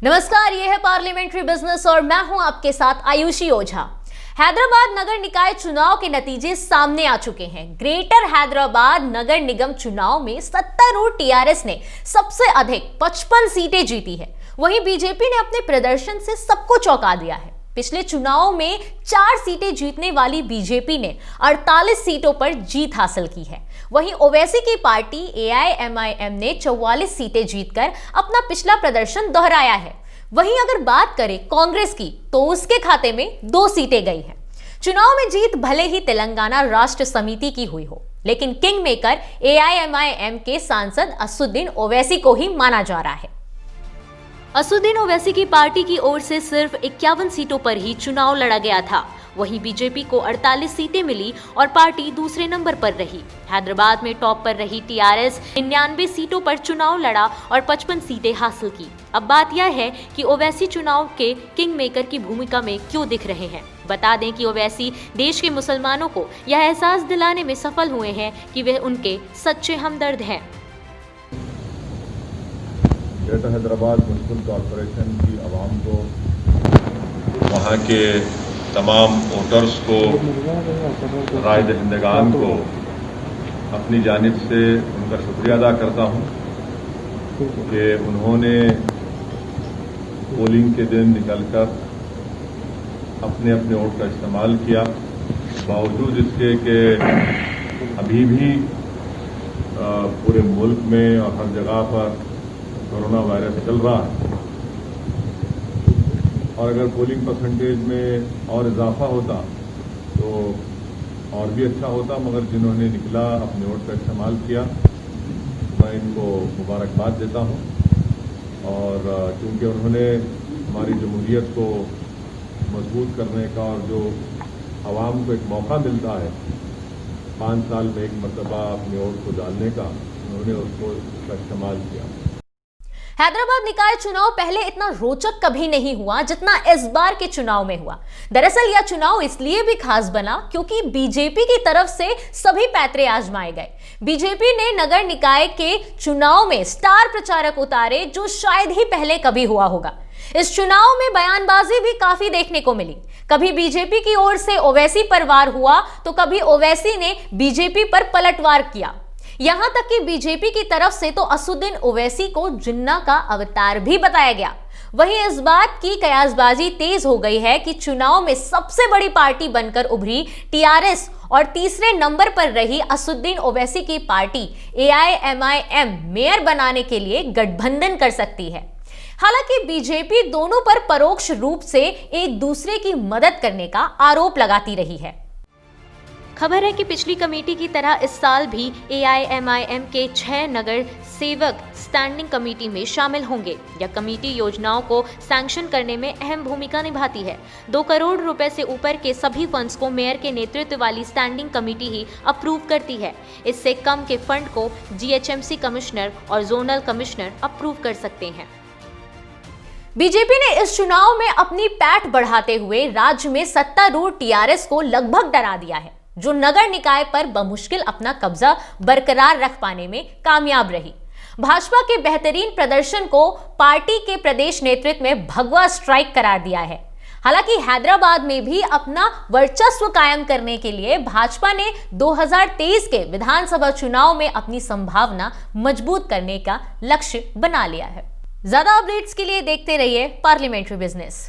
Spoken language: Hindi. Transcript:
नमस्कार, ये है पार्लियामेंट्री बिजनेस और मैं हूं आपके साथ आयुषी ओझा। हैदराबाद नगर निकाय चुनाव के नतीजे सामने आ चुके हैं। ग्रेटर हैदराबाद नगर निगम चुनाव में सत्तारूढ़ टीआरएस ने सबसे अधिक 55 सीटें जीती है। वहीं बीजेपी ने अपने प्रदर्शन से सबको चौंका दिया है। पिछले चुनाव में 4 सीटें जीतने वाली बीजेपी ने 48 सीटों पर जीत हासिल की है। वहीं ओवैसी की पार्टी AIMIM ने 44 सीटें जीतकर अपना पिछला प्रदर्शन दोहराया है। वहीं अगर बात करें कांग्रेस की, तो उसके खाते में 2 सीटें गई हैं। चुनाव में जीत भले ही तेलंगाना राष्ट्र समिति की हुई हो, लेकिन किंग मेकर AIMIM के सांसद असुद्दीन ओवैसी को ही माना जा रहा है। असुद्दीन ओवैसी की पार्टी की ओर से सिर्फ 51 सीटों पर ही चुनाव लड़ा गया था। वहीं बीजेपी को 48 सीटें मिली और पार्टी दूसरे नंबर पर रही। हैदराबाद में टॉप पर रही टीआरएस 99 सीटों पर चुनाव लड़ा और 55 सीटें हासिल की। अब बात यह है कि ओवैसी चुनाव के किंग मेकर की भूमिका में क्यों दिख रहे हैं। बता दें कि ओवैसी देश के मुसलमानों को यह एहसास दिलाने में सफल हुए हैं कि वे उनके सच्चे हमदर्द हैं। ग्रेटर हैदराबाद म्युनिसिपल कॉरपोरेशन की आवाम को, वहाँ के तमाम वोटर्स को, राय दहिंदगान को अपनी जानिब से उनका शुक्रिया अदा करता हूँ कि उन्होंने पोलिंग के दिन निकलकर अपने अपने वोट का इस्तेमाल किया। बावजूद इसके कि अभी भी पूरे मुल्क में और हर जगह पर कोरोना वायरस चल रहा है और अगर पोलिंग परसेंटेज में और इजाफा होता तो और भी अच्छा होता, मगर जिन्होंने निकला अपने वोट का इस्तेमाल किया, मैं इनको मुबारकबाद देता हूं। और क्योंकि उन्होंने हमारी जमहूरियत को मजबूत करने का और जो आवाम को एक मौका मिलता है 5 साल में एक मरतबा अपने वोट को डालने का, उन्होंने उसका इस्तेमाल किया। हैदराबाद निकाय चुनाव पहले इतना रोचक कभी नहीं हुआ जितना इस बार के चुनाव में हुआ। दरअसल यह चुनाव इसलिए भी खास बना क्योंकि बीजेपी की तरफ से सभी पैतरे आजमाए गए। बीजेपी ने नगर निकाय के चुनाव में स्टार प्रचारक उतारे, जो शायद ही पहले कभी हुआ होगा। इस चुनाव में बयानबाजी भी काफी देखने को मिली। कभी बीजेपी की ओर से ओवैसी पर वार हुआ तो कभी ओवैसी ने बीजेपी पर पलटवार किया। यहां तक कि बीजेपी की तरफ से तो असुद्दीन ओवैसी को जिन्ना का अवतार भी बताया गया। वहीं इस बात की कयासबाजी तेज हो गई है कि चुनाव में सबसे बड़ी पार्टी बनकर उभरी टीआरएस और तीसरे नंबर पर रही असुद्दीन ओवैसी की पार्टी AIMIM मेयर बनाने के लिए गठबंधन कर सकती है। हालांकि बीजेपी दोनों पर परोक्ष रूप से एक दूसरे की मदद करने का आरोप लगाती रही है। खबर है कि पिछली कमेटी की तरह इस साल भी AIMIM के 6 नगर सेवक स्टैंडिंग कमेटी में शामिल होंगे। यह कमेटी योजनाओं को सैंक्शन करने में अहम भूमिका निभाती है। 2 करोड़ रुपए से ऊपर के सभी फंड्स को मेयर के नेतृत्व वाली स्टैंडिंग कमेटी ही अप्रूव करती है। इससे कम के फंड को GHMC कमिश्नर और जोनल कमिश्नर अप्रूव कर सकते हैं। बीजेपी ने इस चुनाव में अपनी पैठ बढ़ाते हुए राज्य में सत्तारूढ़ टीआरएस को लगभग डरा दिया है, जो नगर निकाय पर बमुश्किल अपना कब्जा बरकरार रख पाने में कामयाब रही। भाजपा के बेहतरीन प्रदर्शन को पार्टी के प्रदेश नेतृत्व में भगवा स्ट्राइक करार दिया है। हालांकि हैदराबाद में भी अपना वर्चस्व कायम करने के लिए भाजपा ने 2023 के विधानसभा चुनाव में अपनी संभावना मजबूत करने का लक्ष्य बना लिया है। ज्यादा अपडेट्स के लिए देखते रहिए पार्लियामेंट्री बिजनेस।